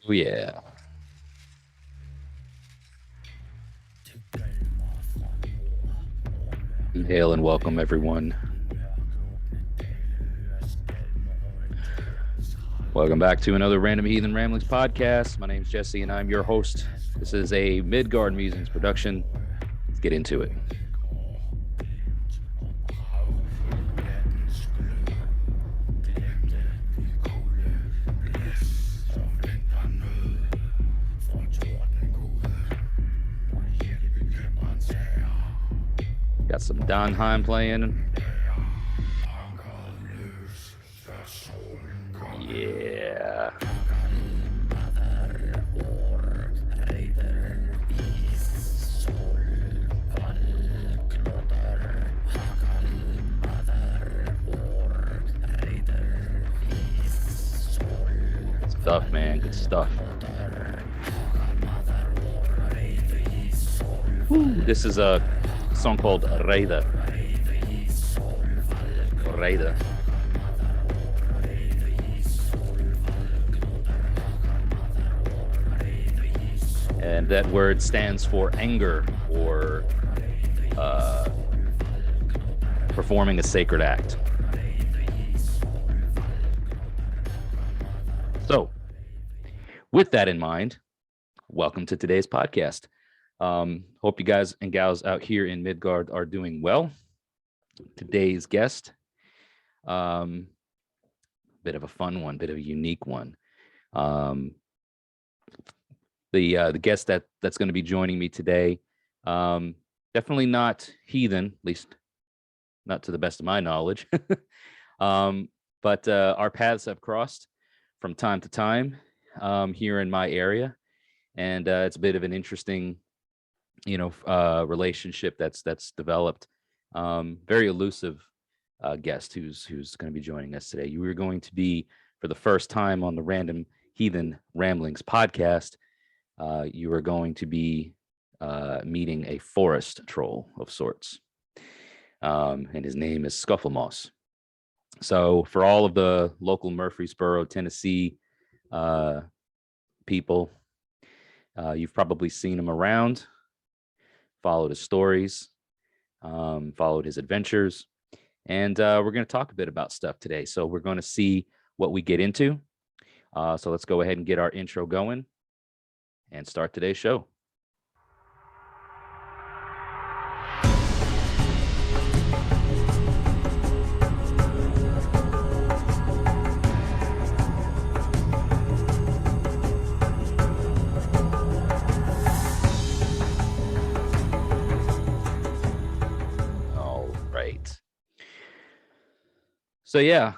Oh, yeah. Hail and welcome, everyone. Welcome back to another Random Heathen Ramblings podcast. My name's Jesse, and I'm your host. This is a Midgard Musings production. Let's get into it. Got some Donheim playing. Yeah. Stuff, man. Good stuff. Woo. This is a song called Raider. Raider. And that word stands for anger or performing a sacred act. So, with that in mind, welcome to today's podcast. Hope you guys and gals out here in Midgard are doing well. Today's guest, bit of a fun one, bit of a unique one. The guest that's going to be joining me today, definitely not heathen, at least not to the best of my knowledge. But our paths have crossed from time to time here in my area, and it's a bit of an interesting, relationship that's developed. Very elusive guest who's going to be joining us today. You are going to be, for the first time on the Random Heathen Ramblings podcast, you are going to be meeting a forest troll of sorts. And his name is Scufflemoss. So for all of the local Murfreesboro, Tennessee people, you've probably seen him around, followed his stories, followed his adventures. And we're going to talk a bit about stuff today. So we're going to see what we get into. So let's go ahead and get our intro going and start today's show. All right. So yeah,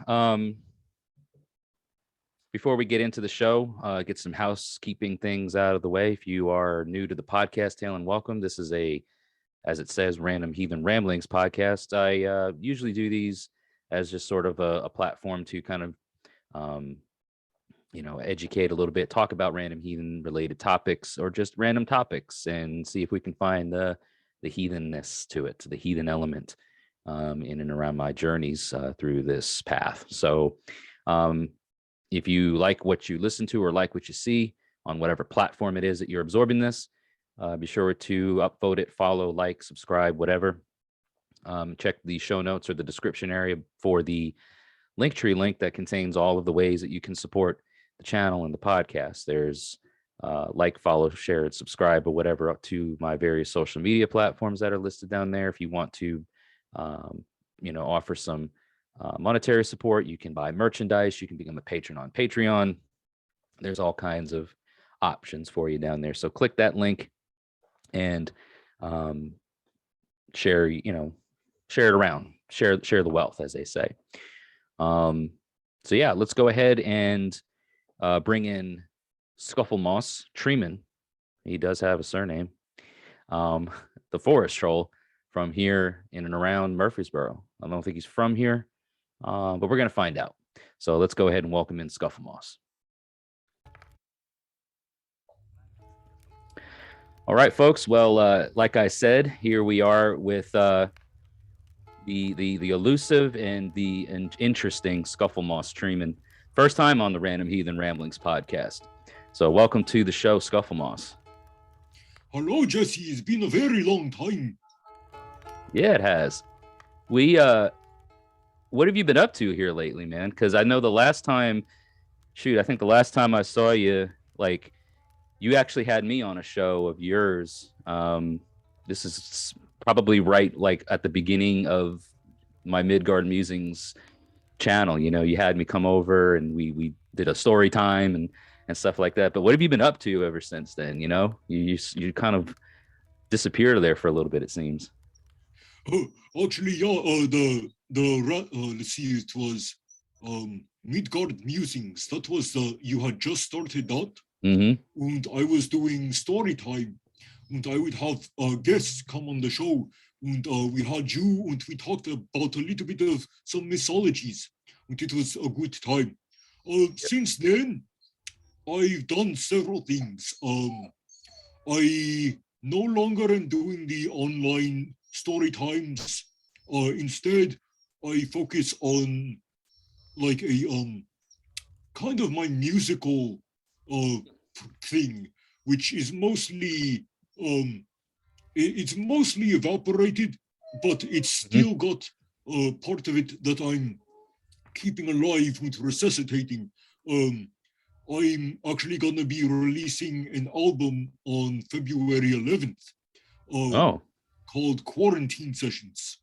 before we get into the show, get some housekeeping things out of the way. If you are new to the podcast, hail and welcome. This is as it says, Random Heathen Ramblings podcast. I usually do these as just sort of a platform to kind of, educate a little bit, talk about random heathen related topics or just random topics, and see if we can find the heathenness to it, the heathen element in and around my journeys through this path. So, if you like what you listen to or like what you see on whatever platform it is that you're absorbing this, be sure to upvote it, follow, like, subscribe, whatever. Check the show notes or the description area for the Linktree link that contains all of the ways that you can support the channel and the podcast. There's like, follow, share, and subscribe, or whatever, up to my various social media platforms that are listed down there. If you want to, offer some monetary support, you can buy merchandise, you can become a patron on Patreon. There's all kinds of options for you down there. So click that link and share it around, share the wealth, as they say. So yeah, let's go ahead and bring in Scufflemoss Treemen. He does have a surname. The forest troll from here in and around Murfreesboro. I don't think he's from here, but we're going to find out. So let's go ahead and welcome in Scufflemoss. All right, folks. Well, like I said, here we are with the elusive and the interesting Scufflemoss Treemen. First time on the Random Heathen Ramblings podcast. So welcome to the show, Scufflemoss. Hello, Jesse. It's been a very long time. Yeah, it has. What have you been up to here lately, man? Because I know the last time, I think the last time I saw you, like, you actually had me on a show of yours. This is probably right, like, at the beginning of my Midgard Musings channel. You know, you had me come over and we did a story time and stuff like that. But what have you been up to ever since then? You know, you kind of disappeared there for a little bit, it seems. Actually, yeah. Let's see. It was Midgard Musings. That was you had just started that, and I was doing story time, and I would have guests come on the show, and we had you, and we talked about a little bit of some mythologies, and it was a good time. Since then, I've done several things. I no longer am doing the online story times. Instead, I focus on like a kind of my musical uh, thing, which is mostly it's mostly evaporated, but it's still got part of it that I'm keeping alive with resuscitating. I'm actually gonna be releasing an album on February 11th. Called Quarantine Sessions.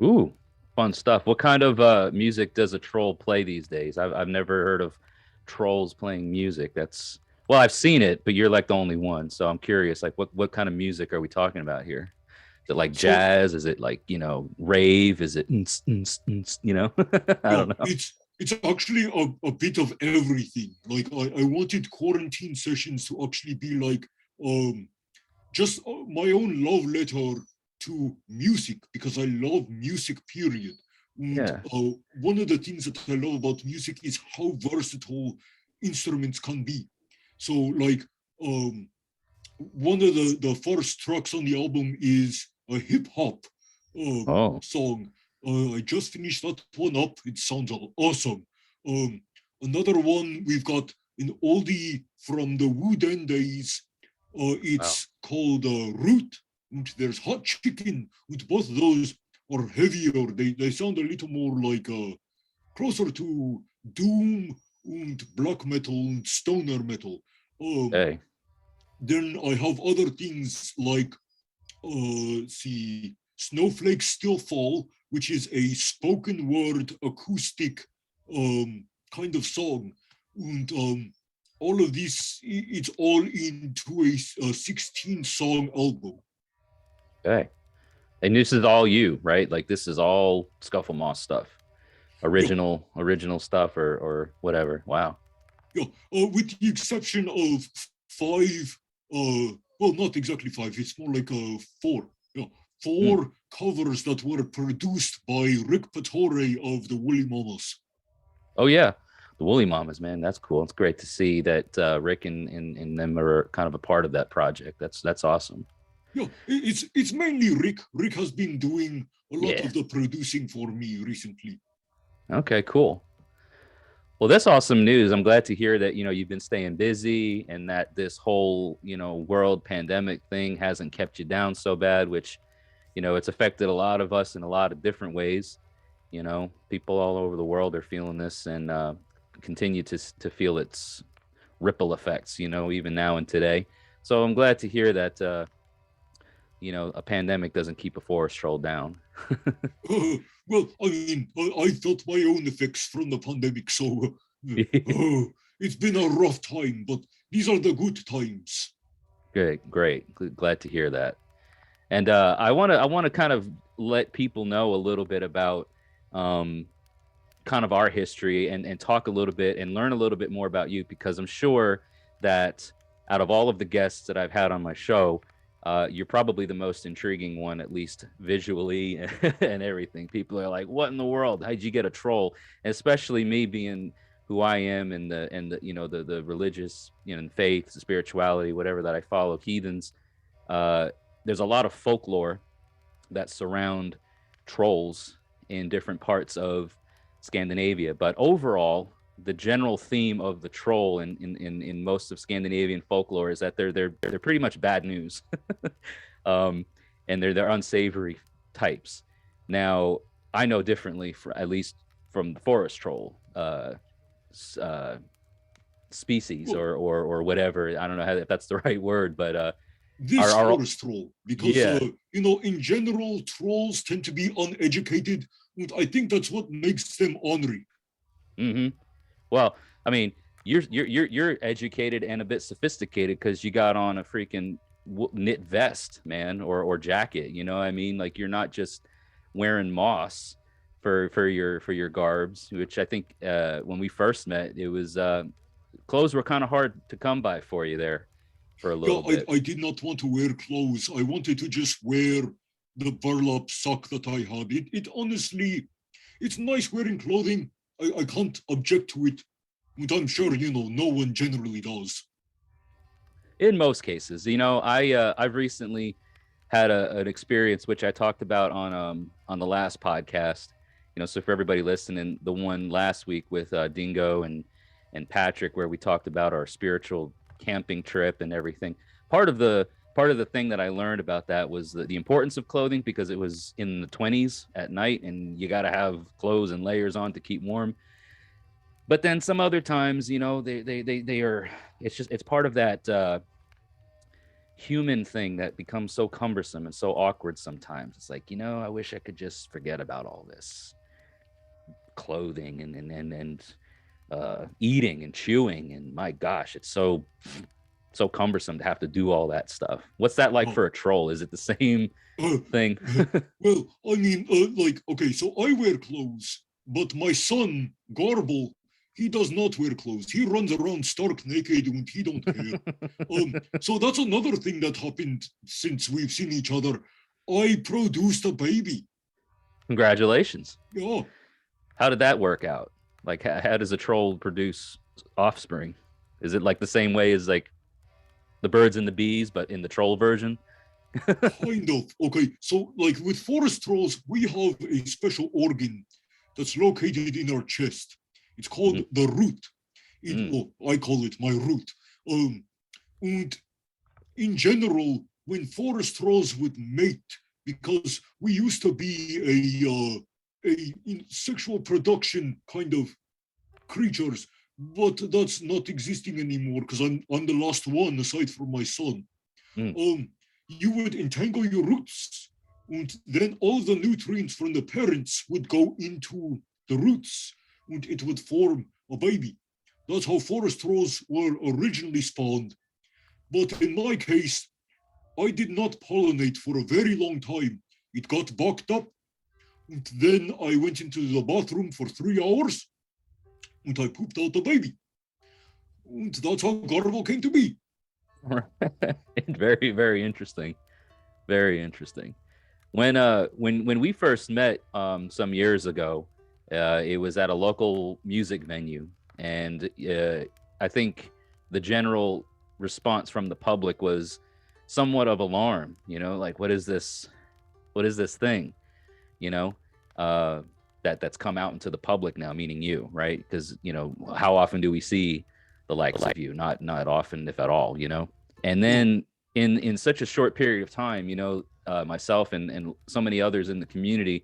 Ooh, fun stuff. What kind of music does a troll play these days? I've never heard of trolls playing music. Well, I've seen it, but you're like the only one. So I'm curious, like what kind of music are we talking about here? Is it like jazz? Is it like, rave? Is it, I don't know. It's actually a bit of everything. Like I wanted Quarantine Sessions to actually be like just my own love letter to music, because I love music, period. And one of the things that I love about music is how versatile instruments can be. So like one of the first tracks on the album is a hip hop song. I just finished that one up. It sounds awesome. Another one, we've got an oldie from the Wüden days. It's called Root, and there's Hot Chicken. With both of those are heavier. They sound a little more like closer to doom and black metal and stoner metal. Then I have other things like Snowflakes Still Fall, which is a spoken word acoustic kind of song. And all of this, it's all into a 16-song album. Okay. And this is all you, right? Like this is all Scufflemoss stuff. Original stuff or whatever. Wow. Yeah, with the exception of 5, well, not exactly 5, it's more like 4. Yeah, 4 covers that were produced by Rick Patore of the Woolly Mamas. Oh, yeah. The Woolly Mamas, man. That's cool. It's great to see that Rick and them are kind of a part of that project. That's awesome. Yeah, it's mainly Rick. Rick has been doing a lot of the producing for me recently. Okay, cool. Well, that's awesome news. I'm glad to hear that, you've been staying busy and that this whole, world pandemic thing hasn't kept you down so bad, which, it's affected a lot of us in a lot of different ways. People all over the world are feeling this and continue to feel its ripple effects, even now and today. So I'm glad to hear that, a pandemic doesn't keep a forest troll down. Well, I mean, I felt my own effects from the pandemic, so it's been a rough time, but these are the good times. Great. Glad to hear that. And I want to kind of let people know a little bit about kind of our history and talk a little bit and learn a little bit more about you, because I'm sure that out of all of the guests that I've had on my show, you're probably the most intriguing one, at least visually and everything. People are like, what in the world? How'd you get a troll? And especially me being who I am and the religious, faith, spirituality, whatever that I follow, heathens. There's a lot of folklore that surround trolls in different parts of Scandinavia. But overall, the general theme of the troll in most of Scandinavian folklore is that they're pretty much bad news, and they're unsavory types. Now I know differently, at least from the forest troll species Well, or whatever. I don't know if that's the right word, but this forest troll, because yeah. in general, trolls tend to be uneducated, and I think that's what makes them ornery. Mm-hmm. Well, I mean, you're educated and a bit sophisticated because you got on a freaking knit vest, man, or jacket. You know what I mean? Like you're not just wearing moss for your garbs, which I think when we first met, it was clothes were kind of hard to come by for you there for a little bit. I did not want to wear clothes. I wanted to just wear the burlap sock that I had. It honestly, it's nice wearing clothing. I can't object to it, but I'm sure no one generally does. In most cases, I've recently had an experience which I talked about on the last podcast. So for everybody listening, the one last week with Dingo and Patrick, where we talked about our spiritual camping trip and everything. Part of the thing that I learned about that was the importance of clothing, because it was in the 20s at night and you got to have clothes and layers on to keep warm. But then some other times, they are, it's part of that human thing that becomes so cumbersome and so awkward sometimes. It's like, I wish I could just forget about all this clothing and eating and chewing, and my gosh, it's so cumbersome to have to do all that stuff. What's that like for a troll? Is it the same thing? Well, I mean, okay, so I wear clothes, but my son Garble, he does not wear clothes. He runs around stark naked and he don't care. So that's another thing that happened since we've seen each other. I produced a baby. Congratulations. Yeah. How did that work out? Like, how does a troll produce offspring? Is it like the same way as like the birds and the bees, but in the troll version? Kind of. Okay, so like with forest trolls, we have a special organ that's located in our chest. It's called the root. I call it my root. And in general, when forest trolls would mate, because we used to be a sexual production kind of creatures, but that's not existing anymore because I'm the last one aside from my son. You would entangle your roots, and then all the nutrients from the parents would go into the roots, and it would form a baby. That's how forest trolls were originally spawned. But in my case, I did not pollinate for a very long time. It got bucked up, and then I went into the bathroom for 3 hours, and I pooped out the baby. And that's how Garble came to be. Very, very interesting. Very interesting. When we first met some years ago, it was at a local music venue, and I think the general response from the public was somewhat of alarm. Like, what is this thing? That's come out into the public now, meaning you, right? Because how often do we see the likes of you? Not often, if at all. And then in such a short period of time, myself and so many others in the community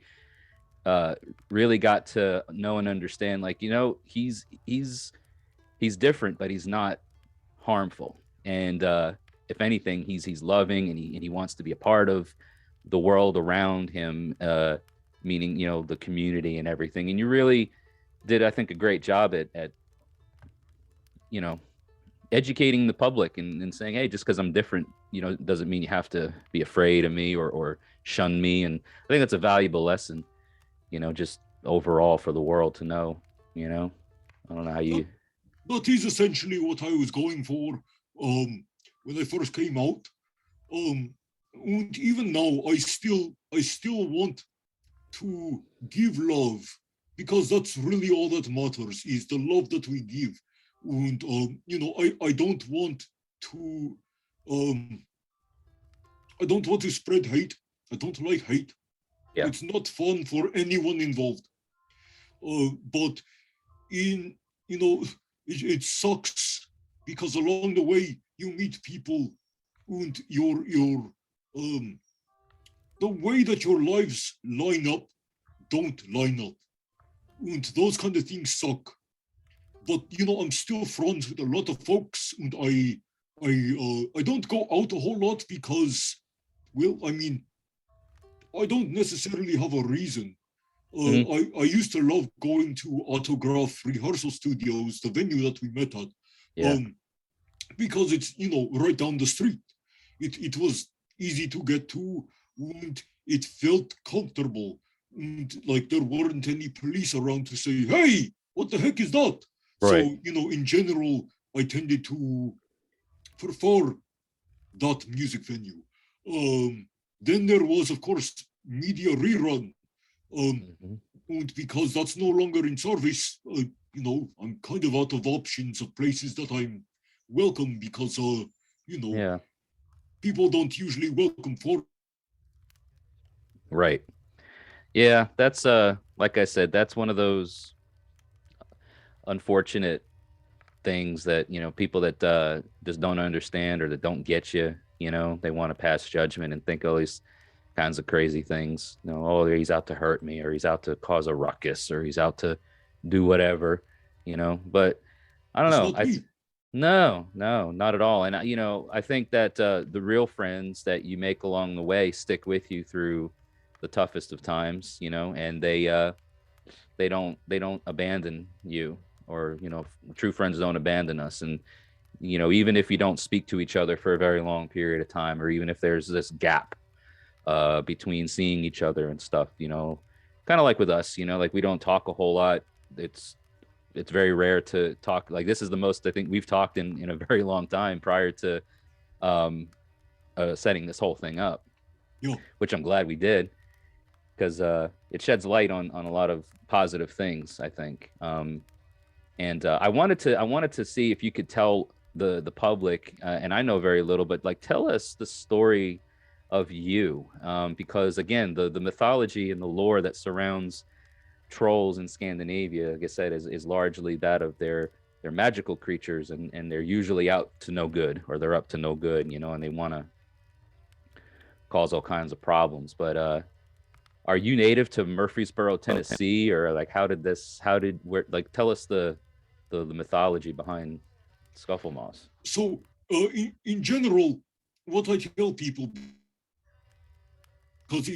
really got to know and understand, like, he's different, but he's not harmful. And if anything, he's loving, and he wants to be a part of the world around him, meaning the community and everything. And you really did, I think, a great job at educating the public and saying, hey, just because I'm different, doesn't mean you have to be afraid of me or shun me. And I think that's a valuable lesson, just overall for the world to know. I don't know how you. That is essentially what I was going for when I first came out. And even now, I still want to give love, because that's really all that matters, is the love that we give. And I don't want to spread hate. I don't like hate. Yeah. It's not fun for anyone involved. But in you know, it sucks because along the way you meet people and the way that your lives line up don't line up. And those kind of things suck. But you know, I'm still friends with a lot of folks, and I don't go out a whole lot because, well, I mean, I don't necessarily have a reason. I used to love going to Autograph rehearsal studios, the venue that we met at, Yeah. because it's, you know, right down the street. It was easy to get to, and it felt comfortable. And like there weren't any police around to say, hey, what the heck is that? Right. So, you know, in general, I tended to prefer that music venue. Then there was, of course, Media Rerun. And because that's no longer in service, you know, I'm kind of out of options of places that I'm welcome because, you know, Yeah. people don't usually welcome for. Right. Yeah, that's like I said, that's one of those unfortunate things that, you know, people that just don't understand or that don't get you, you know, they want to pass judgment and think all these kinds of crazy things. You know, oh, he's out to hurt me, or he's out to cause a ruckus, or he's out to do whatever, you know. But I don't know. No, not at all. And you know, I think that the real friends that you make along the way stick with you through the toughest of times, you know, and they don't abandon you, or, you know, true friends don't abandon us. And, you know, even if you don't speak to each other for a very long period of time, or even if there's this gap between seeing each other and stuff, you know, kind of like with us, you know, like we don't talk a whole lot. It's very rare to talk. Like this is the most I think we've talked in a very long time prior to setting this whole thing up. Yeah. Which I'm glad we did, because it sheds light on a lot of positive things, I think. And I wanted to see if you could tell the public, and I know very little, but like tell us the story of you, because again, the mythology and the lore that surrounds trolls in Scandinavia, like I said, is largely that of their magical creatures, and they're usually out to no good, or they're up to no good, you know, and they want to cause all kinds of problems. But are you native to Murfreesboro, Tennessee, or like like tell us the mythology behind Scufflemoss? So in general, what I tell people, because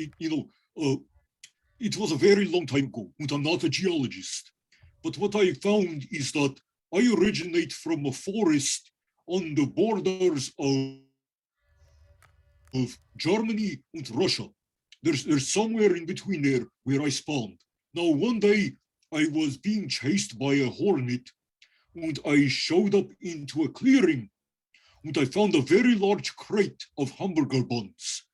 it was a very long time ago, and I'm not a geologist, but what I found is that I originate from a forest on the borders of Germany and Russia. There's somewhere in between there where I spawned. Now, one day I was being chased by a hornet, and I showed up into a clearing, and I found a very large crate of hamburger buns.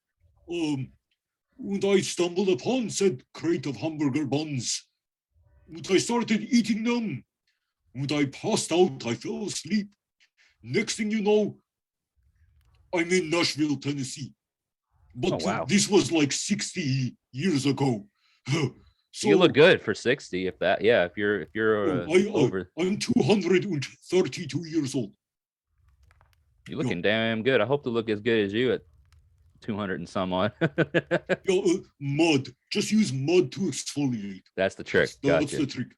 And I stumbled upon said crate of hamburger buns, and I started eating them, and I passed out, I fell asleep. Next thing you know, I'm in Nashville, Tennessee. But wow. This was like 60 years ago. So you look good for 60, if that. Yeah, if you're over. I'm 232 years old. You're looking damn good. I hope to look as good as you at 200 and some odd. Mud. Just use mud to exfoliate. That's the trick. That's the trick.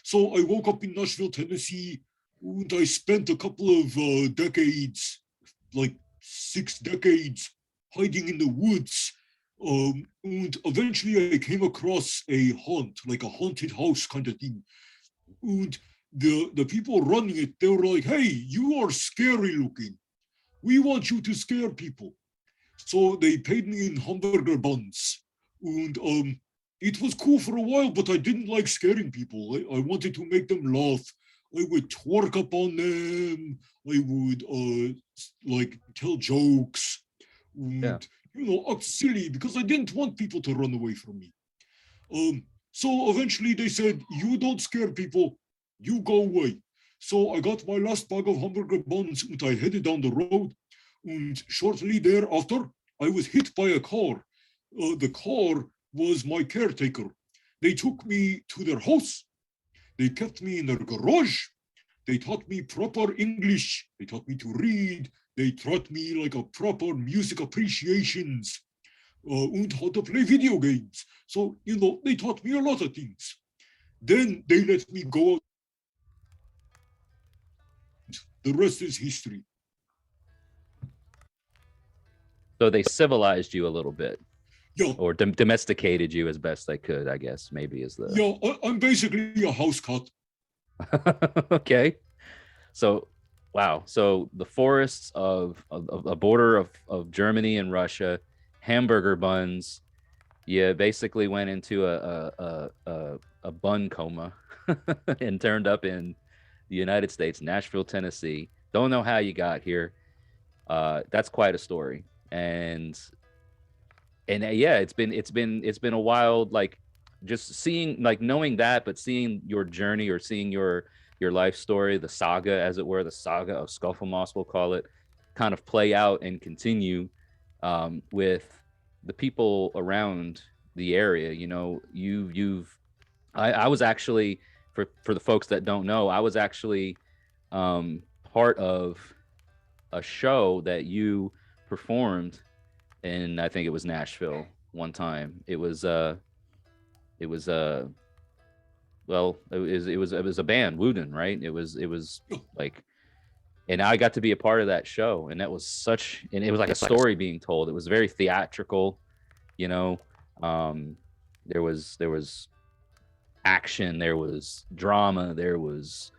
So I woke up in Nashville, Tennessee, and I spent a couple of decades, like 6 decades, hiding in the woods. And eventually I came across a haunt, like a haunted house kind of thing. And the people running it, they were like, hey, you are scary looking. We want you to scare people. So they paid me in hamburger buns. And it was cool for a while, but I didn't like scaring people. I wanted to make them laugh. I would twerk up on them. I would like tell jokes. And, act silly because I didn't want people to run away from me. So eventually they said, you don't scare people, you go away. So I got my last bag of hamburger buns and I headed down the road. And shortly thereafter, I was hit by a car. The car was my caretaker. They took me to their house. They kept me in their garage. They taught me proper English. They taught me to read. They taught me like a proper music appreciations and how to play video games. So, they taught me a lot of things. Then they let me go out. The rest is history. So they civilized you a little bit. Yeah. Or domesticated you as best they could, I guess, maybe is the... Yeah, I'm basically a house cat. Okay. So, wow. So the forests of a border of Germany and Russia, hamburger buns, you basically went into a bun coma and turned up in the United States, Nashville, Tennessee. Don't know how you got here. That's quite a story. And yeah, it's been a wild, like, just seeing, like, knowing that, but seeing your journey or seeing your life story, the saga, as it were, the saga of Scufflemoss, we'll call it, kind of play out and continue with the people around the area. I was actually, for the folks that don't know, I was actually part of a show that you performed in, I think it was Nashville one time. It was a band, Wüden, right? It was like, and I got to be a part of that show, and that was and it was like a story being told. It was very theatrical, there was action, there was drama, there was,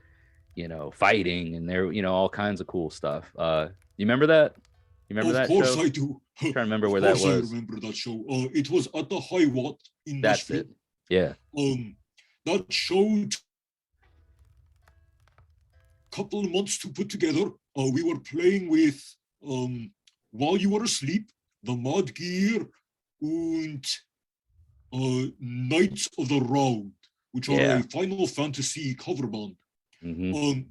fighting, and there, all kinds of cool stuff. You remember that? You remember that show? Of course I do. I'm trying to remember where that was. I remember that show. It was at the High Watt in Nashville. That's it. Yeah. That show took a couple of months to put together. We were playing with While You Were Asleep, the Mod Gear, and Knights of the Round, which are a Final Fantasy cover band. Mm-hmm.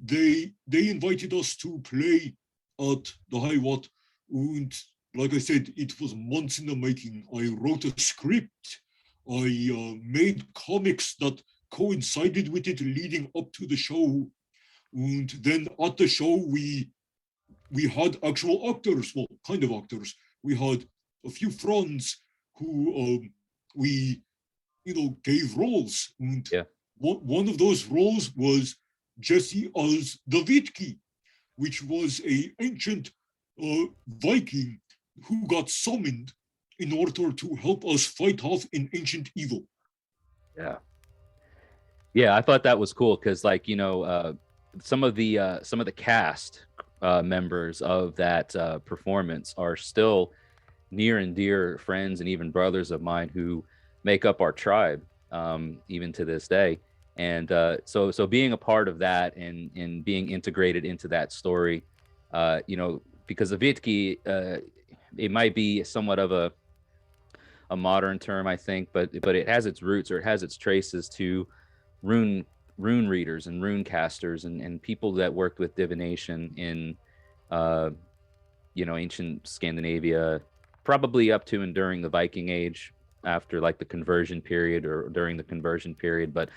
They invited us to play at the High Watt, and like I said, it was months in the making. I wrote a script. I made comics that coincided with it leading up to the show. And then at the show, we had actual actors, well, kind of actors. We had a few friends who we, gave roles. And one of those roles was Jesse as the Vitki, which was an ancient Viking who got summoned in order to help us fight off an ancient evil. Yeah, I thought that was cool because, like, some of the cast members of that performance are still near and dear friends and even brothers of mine who make up our tribe even to this day. And so being a part of that and being integrated into that story, because the Vitki, it might be somewhat of a modern term, I think, but it has its roots, or it has its traces to rune readers and rune casters and people that worked with divination in ancient Scandinavia, probably up to and during the Viking Age, after like the conversion period or during the conversion period. But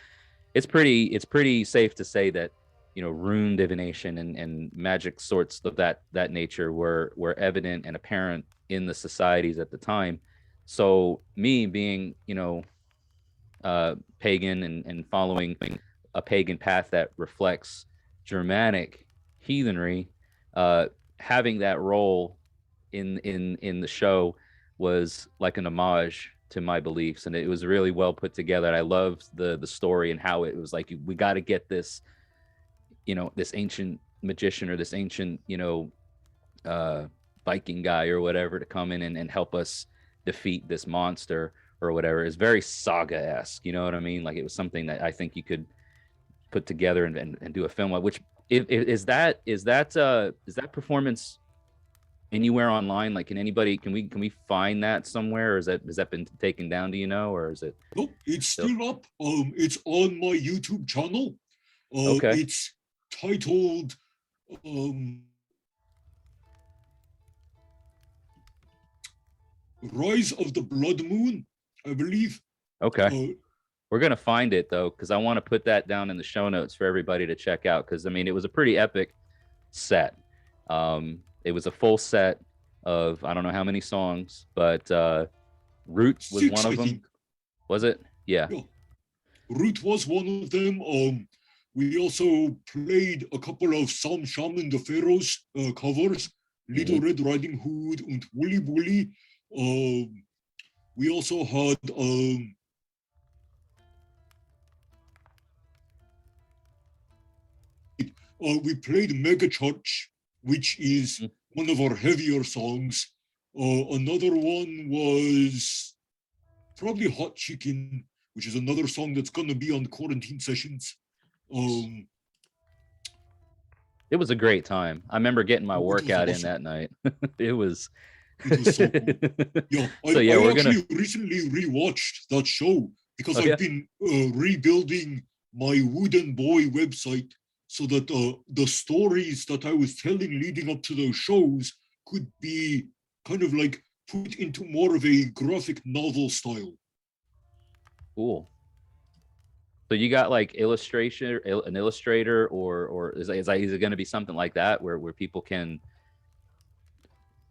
it's pretty safe to say that rune divination and magic sorts of that nature were evident and apparent in the societies at the time. So me being pagan and following a pagan path that reflects Germanic heathenry, having that role in the show was like an homage to my beliefs, and it was really well put together. And I loved the story and how it was like, we got to get this this ancient magician or this ancient Viking guy or whatever to come in and help us defeat this monster or whatever. It's very saga-esque, you know what I mean? Like, it was something that I think you could put together and do a film on. Which is that performance anywhere online? Like, can we find that somewhere, or has that been taken down? Do you know, or is it? Nope, it's still up. It's on my YouTube channel. Okay. It's titled Rise of the Blood Moon, I believe. Okay. We're gonna find it though, because I want to put that down in the show notes for everybody to check out. Because I mean, it was a pretty epic set. It was a full set of I don't know how many songs, but Root was 6, one of I them. think. Was it? Yeah. Root was one of them. We also played a couple of Sam Shaman the Pharaohs covers, Little Red Riding Hood and Woolly Woolly. We also had we played Mega Church, which is one of our heavier songs. Another one was probably Hot Chicken, which is another song that's gonna be on Quarantine Sessions. It was a great time. I remember getting my workout awesome. in that night. It was so cool. Yeah, I actually recently rewatched that show because I've been rebuilding my Wüden Boy website so that the stories that I was telling leading up to those shows could be kind of like put into more of a graphic novel style. Cool. So you got like an illustrator, or is it going to be something like that where people can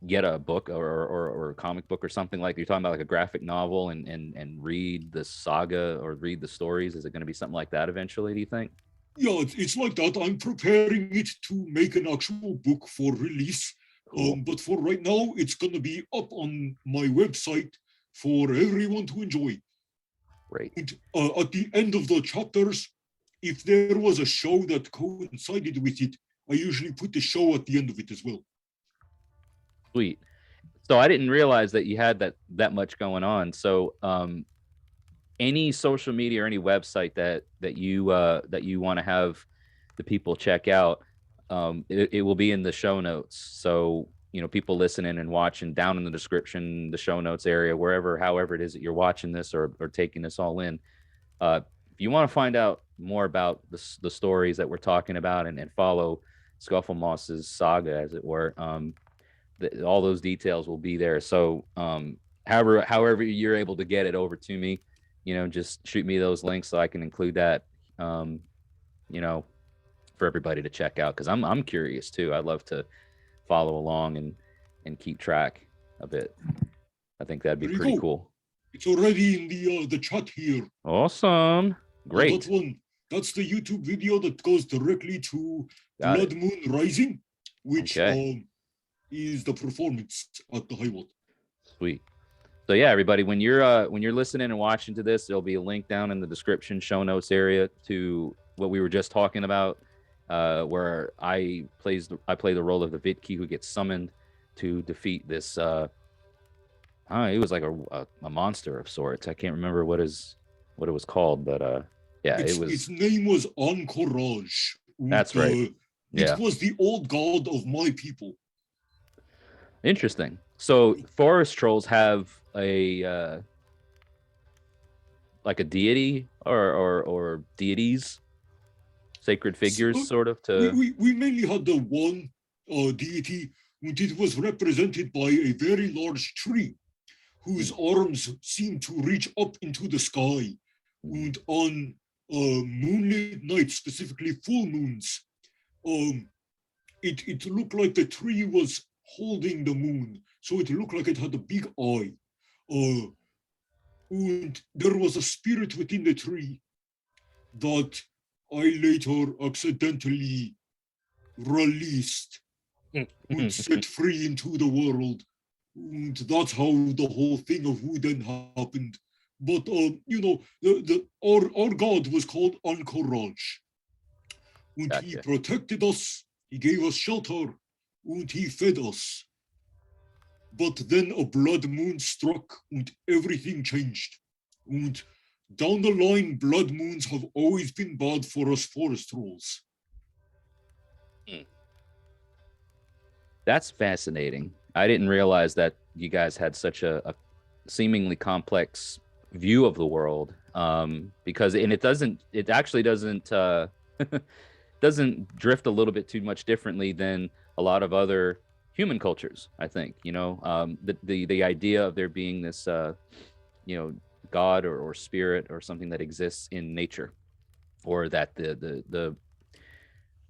get a book or a comic book or something, like you're talking about, like a graphic novel and read the saga or read the stories? Is it going to be something like that eventually, do you think? Yeah, it's like that. I'm preparing it to make an actual book for release. Cool. But for right now, it's going to be up on my website for everyone to enjoy. Great. And, at the end of the chapters, if there was a show that coincided with it, I usually put the show at the end of it as well. Sweet. So I didn't realize that you had that much going on. So any social media or any website that you want to have the people check out, it will be in the show notes. So people listening and watching, down in the description, the show notes area, however it is that you're watching this or taking this all in. If you want to find out more about the stories that we're talking about and follow Scuffle Moss's saga, as it were, all those details will be there. So however you're able to get it over to me, just shoot me those links so I can include that, for everybody to check out, because I'm curious too. I'd love to follow along and keep track of it. I think that'd be pretty cool. It's already in the chat here. Awesome. Great. That's the YouTube video that goes directly to Blood Moon Rising, which is the performance at the High Watt. Sweet. So yeah, everybody, when you're listening and watching to this, there'll be a link down in the description, show notes area, to what we were just talking about, where I play the role of the Vitki who gets summoned to defeat this. It was like a monster of sorts. I can't remember what it was called, but its name was Encourage. That's right. It was the old god of my people. Interesting. So forest trolls have a like a deity or deities, sacred figures, sort of. We mainly had the one deity, and it was represented by a very large tree whose arms seemed to reach up into the sky. And on moonlit nights, specifically full moons, it looked like the tree was holding the moon, so it looked like it had a big eye. And there was a spirit within the tree that I later accidentally released and set free into the world. And that's how the whole thing of Wüden happened. But our god was called Encourage. And he protected us, he gave us shelter, and he fed us. But then a blood moon struck and everything changed. And down the line, blood moons have always been bad for us forest trolls. That's fascinating. I didn't realize that you guys had such a seemingly complex view of the world, because it actually doesn't doesn't drift a little bit too much differently than a lot of other human cultures. I think the idea of there being this God or spirit or something that exists in nature, or that the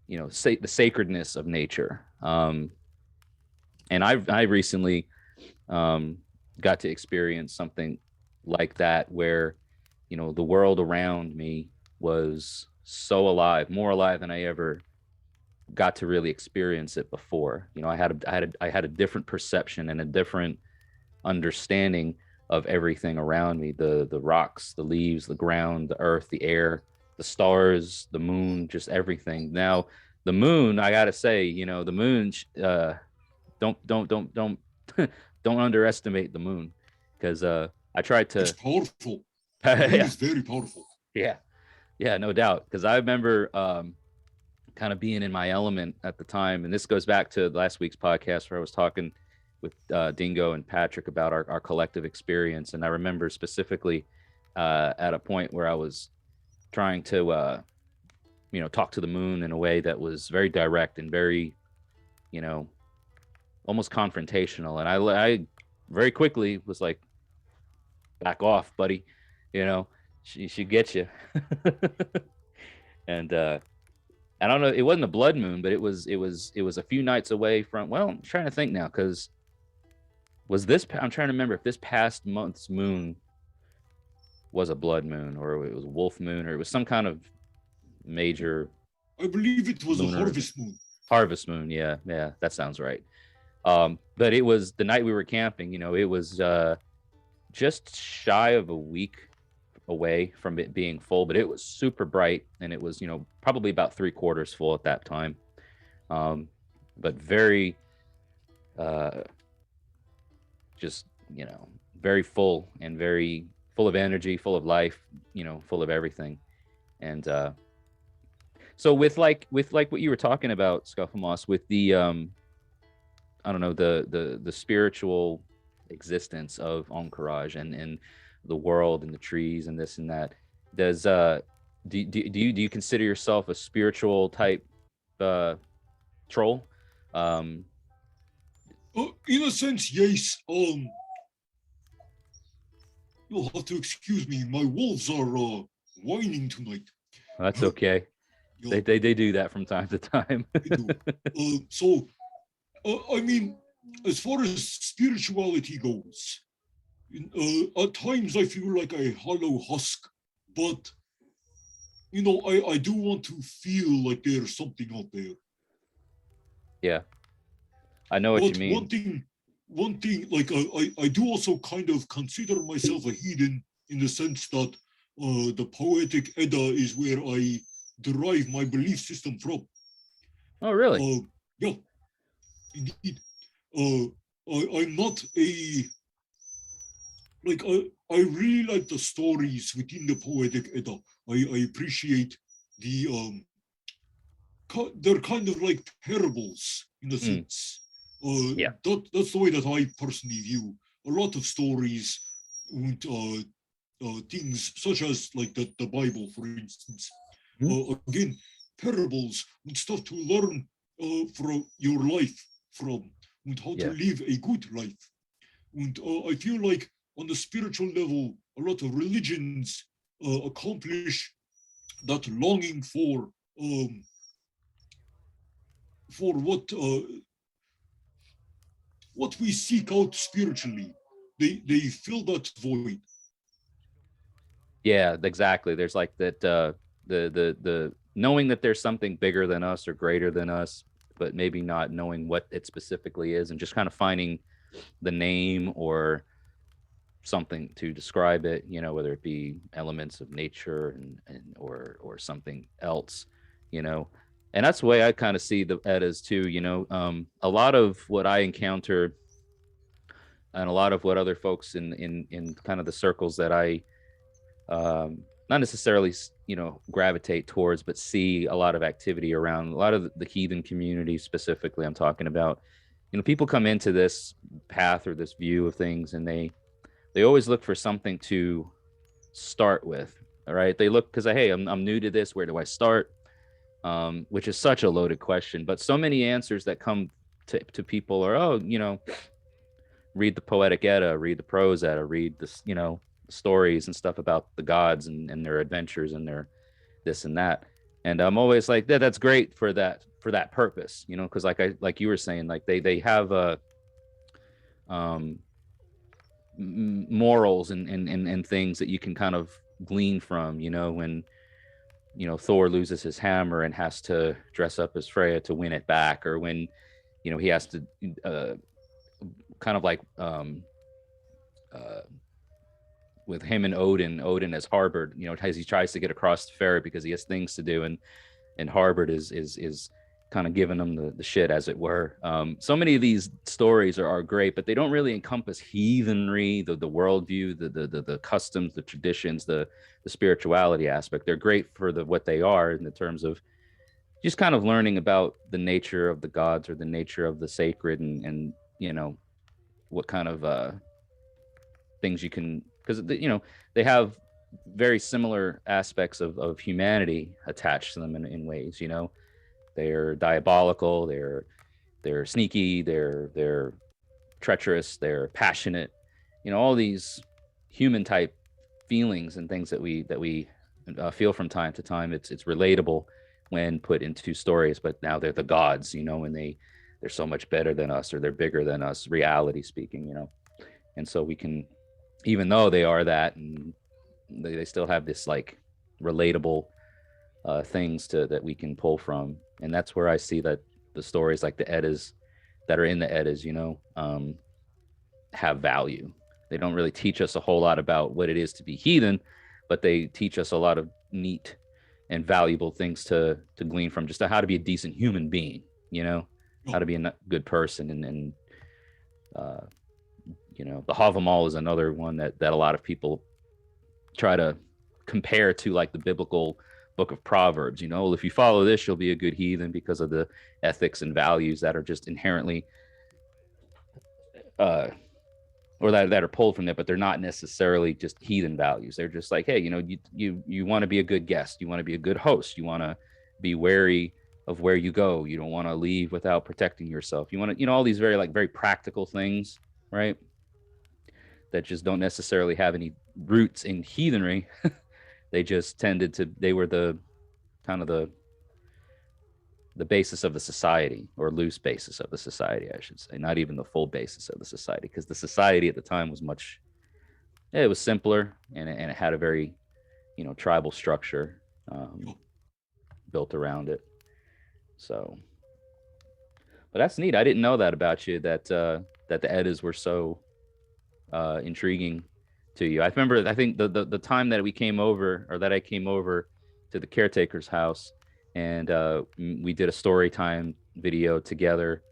the sacredness of nature. And I recently got to experience something like that, where the world around me was so alive, more alive than I ever got to really experience it before. I had a different perception and a different understanding of everything around me, the rocks, the leaves, the ground, the earth, the air, the stars, the moon, just everything. Now the moon, I gotta say, the moon, don't don't underestimate the moon, because I tried It's to powerful. The moon yeah, is very powerful. yeah, no doubt, because I remember kind of being in my element at the time. And this goes back to last week's podcast where I was talking with Dingo and Patrick about our collective experience. And I remember specifically at a point where I was trying to, talk to the moon in a way that was very direct and very, almost confrontational. And I very quickly was like, back off, buddy. She gets you. And I don't know, it wasn't a blood moon, but it was a few nights away from, well, I'm trying to think now, because I'm trying to remember if this past month's moon was a blood moon, or it was a wolf moon, or it was some kind of major, I believe it was a harvest moon. Harvest moon, yeah, that sounds right. But it was the night we were camping. It was just shy of a week away from it being full, but it was super bright, and it was probably about 3/4 full at that time, but very just very full, and very full of energy, full of life, full of everything. And so with what you were talking about, Scufflemoss, with the I don't know, the spiritual existence of Encourage and the world and the trees and this and that, does do you consider yourself a spiritual type troll? In a sense, yes. You'll have to excuse me. My wolves are whining tonight. That's okay. Yeah. They do that from time to time. They do. So I mean, as far as spirituality goes, at times I feel like a hollow husk, but I do want to feel like there's something out there. Yeah, I know what you mean. One thing, like I do also kind of consider myself a heathen, in the sense that the Poetic Edda is where I derive my belief system from. Oh, really? Yeah, indeed. I'm not a, like, I really like the stories within the Poetic Edda. I appreciate they're kind of like parables in a sense. Yeah. That's the way that I personally view a lot of stories, and things such as like the Bible, for instance. Again, parables and stuff to learn from your life from, and how to live a good life. And I feel like on the spiritual level, a lot of religions accomplish that longing for what we seek out spiritually. They fill that void. Yeah, exactly. There's like that the knowing that there's something bigger than us or greater than us, but maybe not knowing what it specifically is, and just kind of finding the name or something to describe it, whether it be elements of nature or something else, and that's the way I kind of see the Eddas too. A lot of what I encounter, and a lot of what other folks in kind of the circles that I not necessarily gravitate towards, but see a lot of activity around, a lot of the heathen community specifically I'm talking about. People come into this path or this view of things, and they always look for something to start with. All right, they look, because hey, I'm new to this, where do I start? Which is such a loaded question, but so many answers that come to people are, read the Poetic Edda, read the Prose Edda, read this, stories and stuff about the gods and their adventures and their this and that. And I'm always like, that's great for that purpose, you know, because like you were saying, like they have morals and things that you can kind of glean from, you know, when you know Thor loses his hammer and has to dress up as Freya to win it back, or when you know he has to kind of like with him and Odin as Harbard, you know, as he tries to get across the ferry because he has things to do, and Harbard is kind of giving him the shit, as it were. So many of these stories are great, but they don't really encompass heathenry, the worldview, the customs, the traditions, the spirituality aspect. They're great for what they are in the terms of just kind of learning about the nature of the gods or the nature of the sacred, and you know what kind of things you can, because you know they have very similar aspects of humanity attached to them in ways. You know, they're diabolical, they're sneaky, they're treacherous, they're passionate. You know, all these human type feelings and things that we feel from time to time. It's relatable when put into stories, but now they're the gods, you know, and they're so much better than us, or they're bigger than us, reality speaking, you know. And so we can, even though they are that, and they still have this like relatable things that we can pull from. And that's where I see that the stories like the Eddas that are in the Eddas, you know, have value. They don't really teach us a whole lot about what it is to be heathen, but they teach us a lot of neat and valuable things to glean from, just how to be a decent human being, you know, how to be a good person. And you know, the Havamal is another one that a lot of people try to compare to like the biblical book of Proverbs. You know, if you follow this, you'll be a good heathen because of the ethics and values that are just inherently or that are pulled from there, but they're not necessarily just heathen values. They're just like, hey, you know, you want to be a good guest, you want to be a good host, you want to be wary of where you go, you don't want to leave without protecting yourself, you want to, you know, all these very practical things, right, that just don't necessarily have any roots in heathenry. They just they were the kind of the basis of the society, or loose basis of the society, I should say, not even the full basis of the society, because the society at the time was it was simpler, and it had a very, you know, tribal structure built around it. So, but that's neat. I didn't know that about you, that the Eddas were so intriguing to you. I remember, I think the time that we came over, or that I came over to the caretaker's house, and we did a story time video together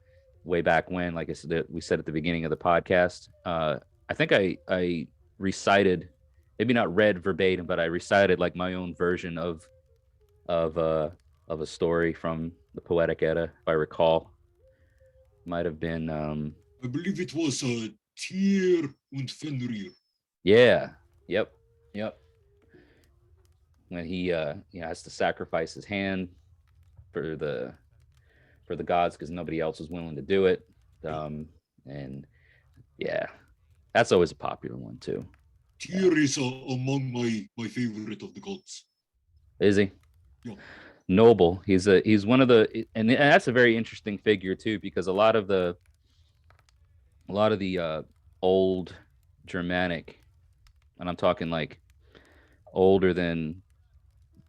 way back when, like I said, we said at the beginning of the podcast. I think I recited, maybe not read verbatim, but I recited like my own version of a story from the Poetic Edda, if I recall. Might have been I believe it was Tyr und Fenrir. Yeah. Yep. When he you know, has to sacrifice his hand for the gods because nobody else is willing to do it. And yeah, that's always a popular one too. Tyr is among my favorite of the gods. Is he? Yeah. Noble. He's one of the, and that's a very interesting figure too, because a lot of the old Germanic, and I'm talking like older than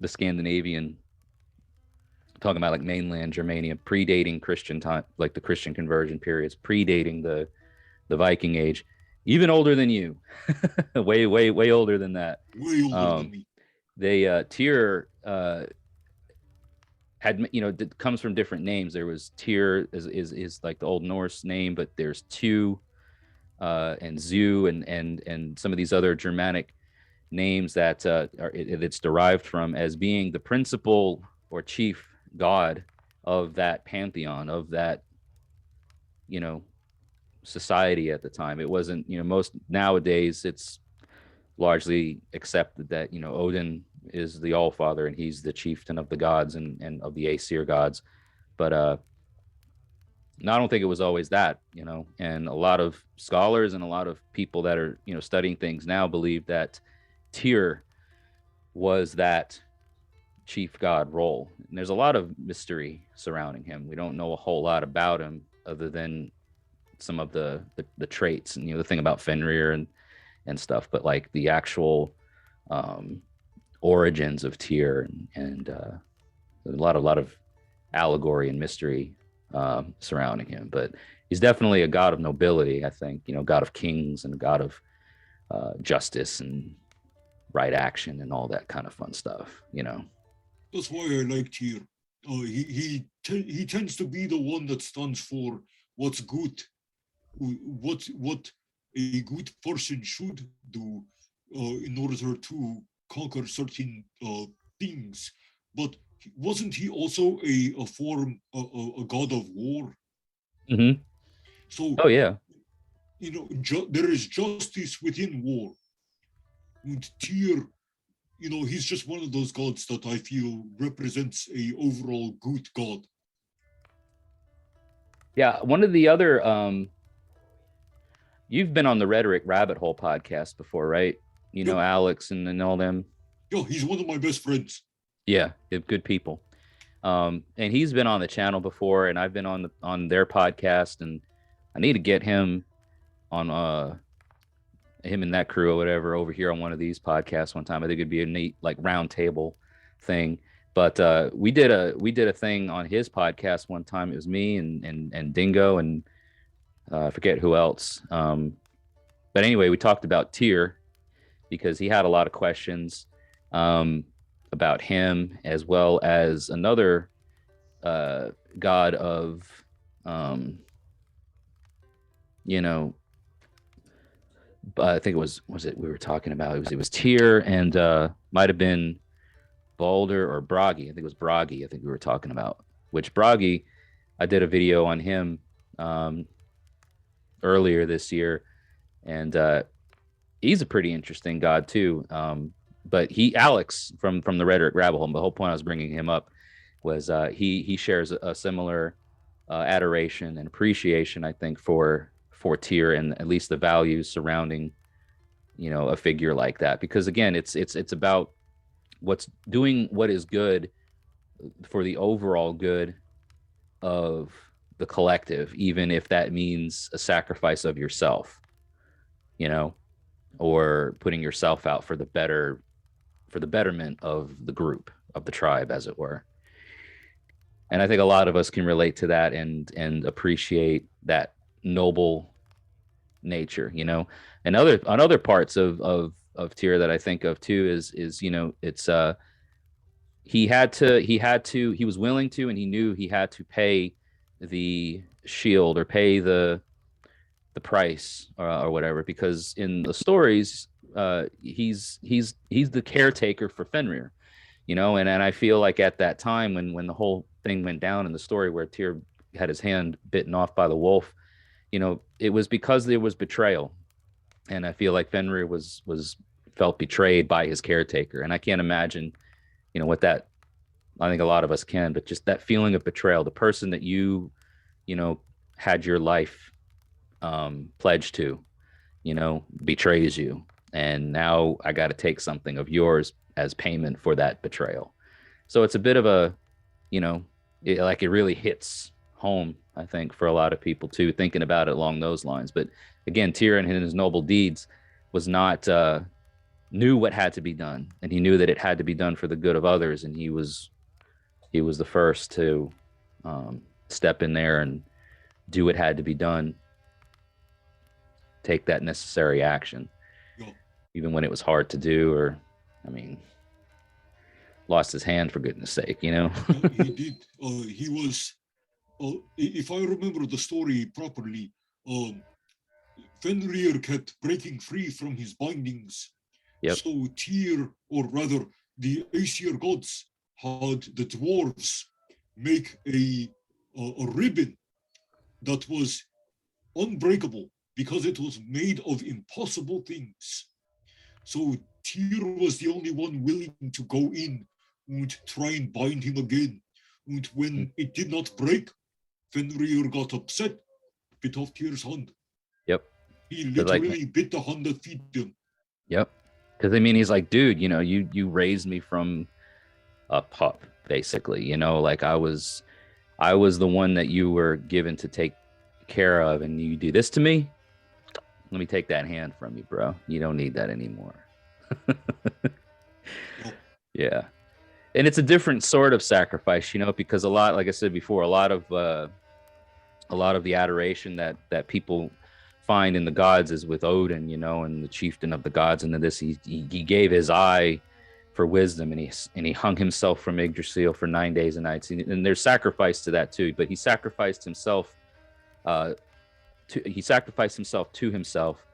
the Scandinavian, talking about like mainland Germania, predating Christian time, like the Christian conversion periods, predating the Viking Age, even older than you, way older than that. Way older than me. They Tyr had, you know, comes from different names. There was Tyr is like the Old Norse name, but there's Tu and Zu and some of these other Germanic names that it's derived from as being the principal or chief god of that pantheon, of that, you know, society at the time. It wasn't, you know, most nowadays it's largely accepted that, you know, Odin is the All-Father and he's the chieftain of the gods and of the Aesir gods. But No, I don't think it was always that, and a lot of scholars and a lot of people that are, studying things now believe that Tyr was that chief god role. And there's a lot of mystery surrounding him. We don't know a whole lot about him other than some of the traits and, the thing about Fenrir and stuff, but like the actual origins of Tyr and a lot of allegory and mystery surrounding him. But he's definitely a god of nobility, I think, god of kings and a god of justice and right action and all that kind of fun stuff. That's why I like Tyr. He tends to be the one that stands for what's good, what a good person should do in order to conquer certain things. But wasn't he also a god of war? Mm-hmm. So, oh yeah, there is justice within war. And Tyr, he's just one of those gods that I feel represents a overall good god. Yeah, one of the other you've been on the Rhetoric Rabbit Hole podcast before, right? Yep. Alex and all them. Yeah, he's one of my best friends. Yeah, good people. And he's been on the channel before, and I've been on their podcast, and I need to get him on him and that crew or whatever over here on one of these podcasts one time. I think it'd be a neat like round table thing. But we did a thing on his podcast one time. It was me and Dingo and I forget who else. But anyway, we talked about Tyr because he had a lot of questions about him, as well as another god of, I think was it we were talking about? It was Tyr and might have been Balder or Bragi. I think it was Bragi. I think we were talking about, which Bragi, I did a video on him earlier this year, and he's a pretty interesting god too. But Alex from the Rhetoric Rabbit Hole, the whole point I was bringing him up was he shares a similar adoration and appreciation, I think, for Tyr and at least the values surrounding, a figure like that. Because again, it's about what's doing what is good for the overall good of the collective, even if that means a sacrifice of yourself, or putting yourself out for the betterment of the group, of the tribe, as it were. And I think a lot of us can relate to that and appreciate that noble nature, and other parts of Tyr that I think of too is it's he was willing to, and he knew he had to pay the shield or pay the price or whatever, because in the stories he's the caretaker for Fenrir, and I feel like at that time when the whole thing went down in the story where Tyr had his hand bitten off by the wolf, it was because there was betrayal, and I feel like Fenrir was felt betrayed by his caretaker. And I can't imagine what that, I think a lot of us can, but just that feeling of betrayal, the person that you had your life pledged to, betrays you, and now I got to take something of yours as payment for that betrayal. So it's a bit of a, it really hits home, I think, for a lot of people too, thinking about it along those lines. But again, Tyr and his noble deeds was not knew what had to be done, and he knew that it had to be done for the good of others, and he was the first to step in there and do what had to be done, take that necessary action, even when it was hard to do, or lost his hand, for goodness sake, He did. He was, if I remember the story properly, Fenrir kept breaking free from his bindings. Yep. So Tyr, or rather the Aesir gods, had the dwarves make a ribbon that was unbreakable because it was made of impossible things. So Tyr was the only one willing to go in and try and bind him again. And when it did not break, Fenrir got upset, bit off Tyr's hand. Yep. He literally bit the hand that feed him. Yep. Because I mean, he's like, dude, you know, you raised me from a pup, basically. You know, like I was the one that you were given to take care of, and you do this to me. Let me take that hand from you, bro. You don't need that anymore. Yeah. And it's a different sort of sacrifice, you know, because a lot, like I said before, a lot of the adoration that people find in the gods is with Odin, you know, and the chieftain of the gods. And then he gave his eye for wisdom, and he hung himself from Yggdrasil for 9 days and nights. And there's sacrifice to that too, but he sacrificed himself to himself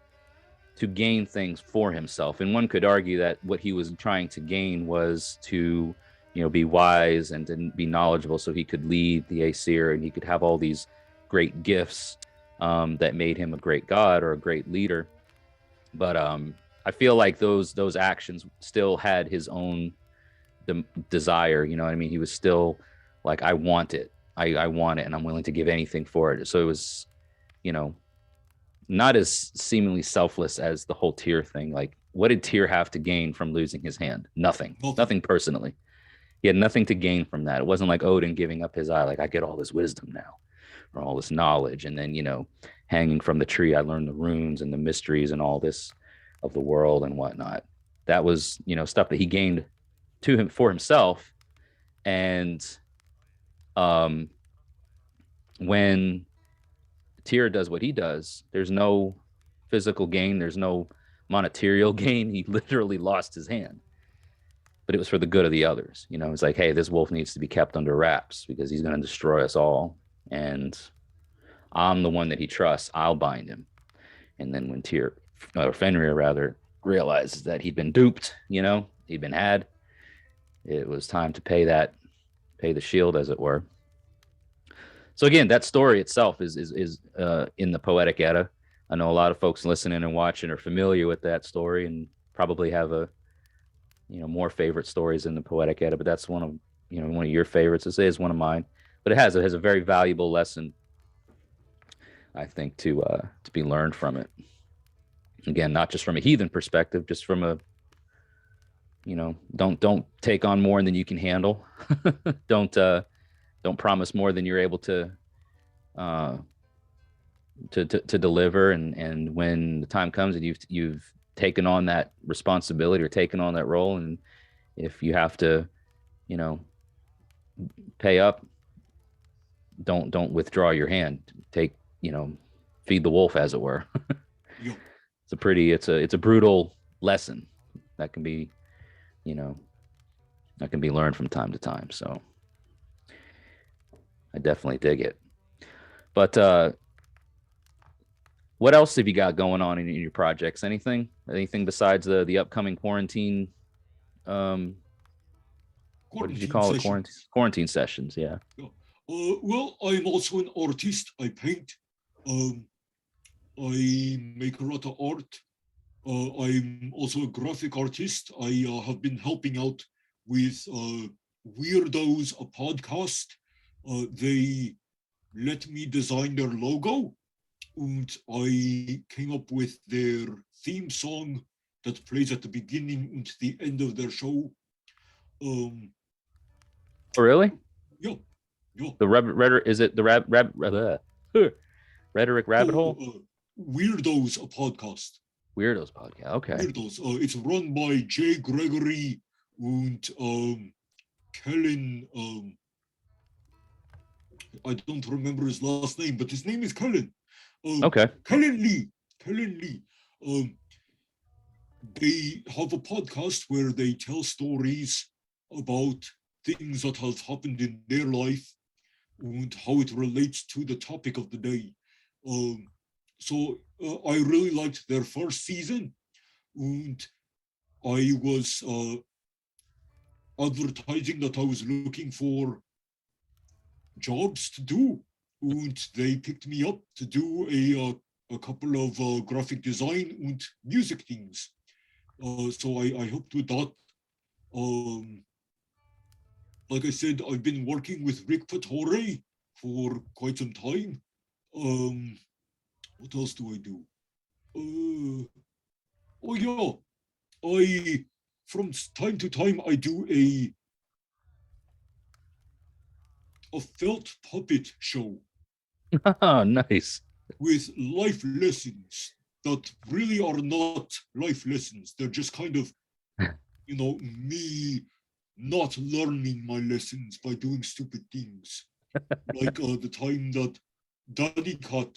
to gain things for himself. And one could argue that what he was trying to gain was to, you know, be wise and to be knowledgeable, so he could lead the Aesir and he could have all these great gifts that made him a great god or a great leader. But I feel like those actions still had his own desire. You know what I mean? He was still like, I want it, I want it, and I'm willing to give anything for it. So it was, you know, not as seemingly selfless as the whole Tyr thing. Like, what did Tyr have to gain from losing his hand? Nothing personally. He had nothing to gain from that. It wasn't like Odin giving up his eye, like, I get all this wisdom now, or all this knowledge, and then, you know, hanging from the tree, I learned the runes and the mysteries and all this of the world and whatnot. That was, you know, stuff that he gained to him for himself. And when Tyr does what he does, there's no physical gain, there's no monetary gain. He literally lost his hand, but it was for the good of the others. You know, it's like, hey, this wolf needs to be kept under wraps because he's going to destroy us all, and I'm the one that he trusts. I'll bind him. And then when Fenrir rather realizes that he'd been duped, you know, he'd been had, it was time to pay the shield, as it were. So again, that story itself is in the Poetic Edda. I know a lot of folks listening and watching are familiar with that story and probably have more favorite stories in the Poetic Edda, but that's one of your favorites. It is one of mine, but it has a very valuable lesson, I think, to be learned from it. Again, not just from a heathen perspective, just from a, don't take on more than you can handle. Don't promise more than you're able to deliver. And when the time comes and you've taken on that responsibility or taken on that role, and if you have to, pay up, don't withdraw your hand. Feed the wolf, as it were. Yeah. It's a brutal lesson that can be, learned from time to time. So I definitely dig it. But what else have you got going on in your projects? Anything besides the upcoming quarantine? What did you call it? Quarantine sessions. Yeah. Well, I'm also an artist. I paint. I make a lot of art. I'm also a graphic artist. I have been helping out with Weirdos, a podcast. They let me design their logo, and I came up with their theme song that plays at the beginning and the end of their show. Oh, really? Yeah. The is it the Rhetoric Rabbit Hole? Weirdos, a podcast. Weirdos podcast. Okay. Weirdos. It's run by Jay Gregory and Kellen. I don't remember his last name, but his name is Kellen. Okay. Kellen Lee. They have a podcast where they tell stories about things that have happened in their life and how it relates to the topic of the day. So I really liked their first season, and I was advertising that I was looking for jobs to do, and they picked me up to do a couple of graphic design and music things. So I helped with that. Like I said, I've been working with Rick Patore for quite some time. What else do I do? Oh yeah, I from time to time I do a felt puppet show Oh, nice. with life lessons that really are not life lessons. They're just kind of, me not learning my lessons by doing stupid things. Like the time that Daddy Cat,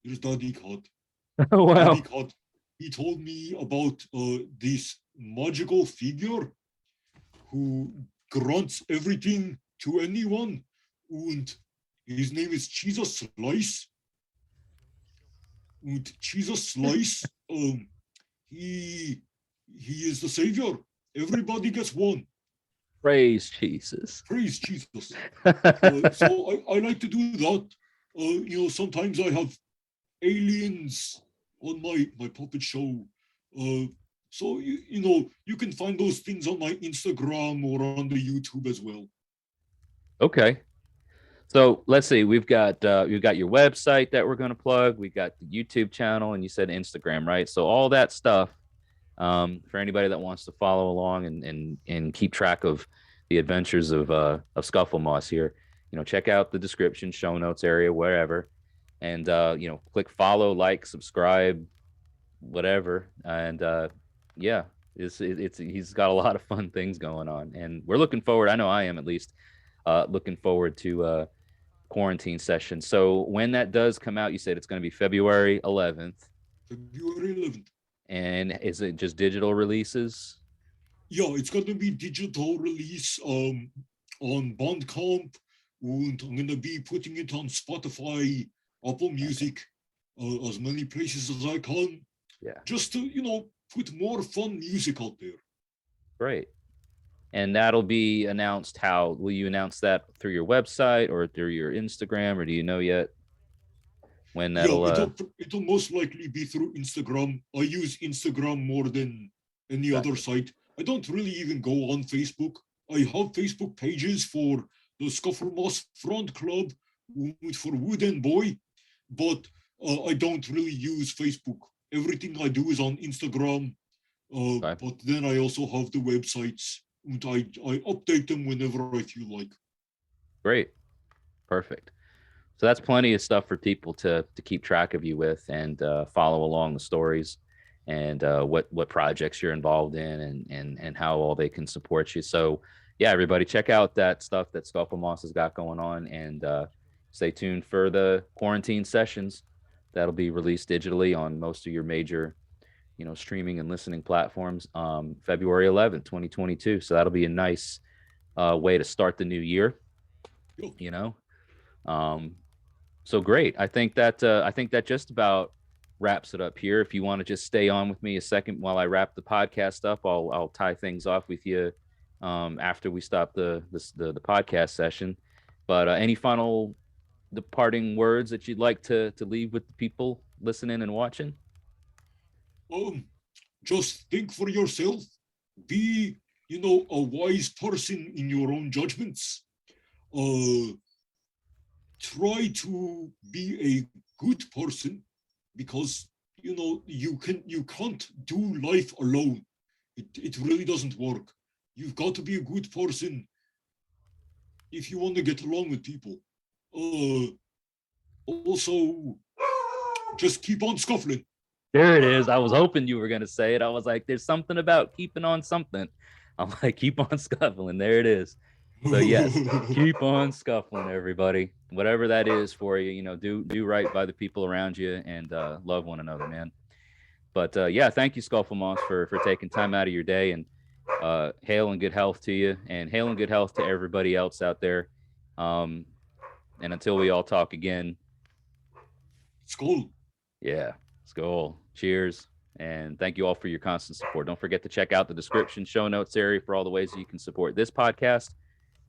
here's Daddy Cat, Wow. Daddy Cat, he told me about this magical figure who grants everything to anyone, and his name is Jesus Slice. And Jesus Slice, he is the savior. Everybody gets one. Praise Jesus. Praise Jesus. So I like to do that. Sometimes I have aliens on my puppet show. So you can find those things on my Instagram or on the YouTube as well. Okay. So let's see. We've got your website that we're going to plug. We got the YouTube channel, and you said Instagram, right? So all that stuff, for anybody that wants to follow along and keep track of the adventures of Scuffle Moss here, check out the description, show notes area, wherever, and click follow, like, subscribe, whatever, and yeah, it's he's got a lot of fun things going on, and we're looking forward. I know I am, at least, looking forward to quarantine session. So when that does come out, you said it's going to be February 11th. February 11th. And is it just digital releases? Yeah, it's going to be digital release on Bandcamp, and I'm going to be putting it on Spotify, Apple Music, as many places as I can. Yeah. Just to, put more fun music out there. Great. And that'll be announced. How will you announce that? Through your website or through your Instagram, or do you know yet when that'll? Yeah, it'll most likely be through Instagram. I use Instagram more than any other site. I don't really even go on Facebook. I have Facebook pages for the Scuffle Moss Front Club, for Wüden Boy, but I don't really use Facebook. Everything I do is on Instagram. But then I also have the websites, and I update them whenever I feel like. Great. Perfect. So that's plenty of stuff for people to keep track of you with, and follow along the stories, and what projects you're involved in, and how all they can support you. So yeah, everybody check out that stuff that Scuffle Moss has got going on, and stay tuned for the quarantine sessions that'll be released digitally on most of your major streaming and listening platforms, February 11th, 2022. So that'll be a nice way to start the new year. So great. I think that just about wraps it up here. If you want to just stay on with me a second while I wrap the podcast up, I'll tie things off with you after we stop the podcast session. But any final departing words that you'd like to leave with the people listening and watching? Just think for yourself. Be, a wise person in your own judgments. Try to be a good person, because you can't do life alone. It really doesn't work. You've got to be a good person if you want to get along with people. Also, just keep on scuffling. There it is. I was hoping you were going to say it. I was like, there's something about keeping on something. I'm like, keep on scuffling. There it is. So yes, keep on scuffling, everybody. Whatever that is for you, do right by the people around you, and love one another, man. But yeah, thank you, Scuffle Moss, for taking time out of your day, and hail and good health to you, and hail and good health to everybody else out there. And until we all talk again, Skål. Yeah, skål. Cheers. And thank you all for your constant support. Don't forget to check out the description, show notes area for all the ways that you can support this podcast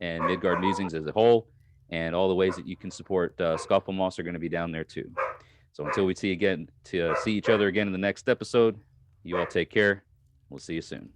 and Midgard Musings as a whole, and all the ways that you can support Scuffle Moss are going to be down there too. So until we see each other again in the next episode, you all take care. We'll see you soon.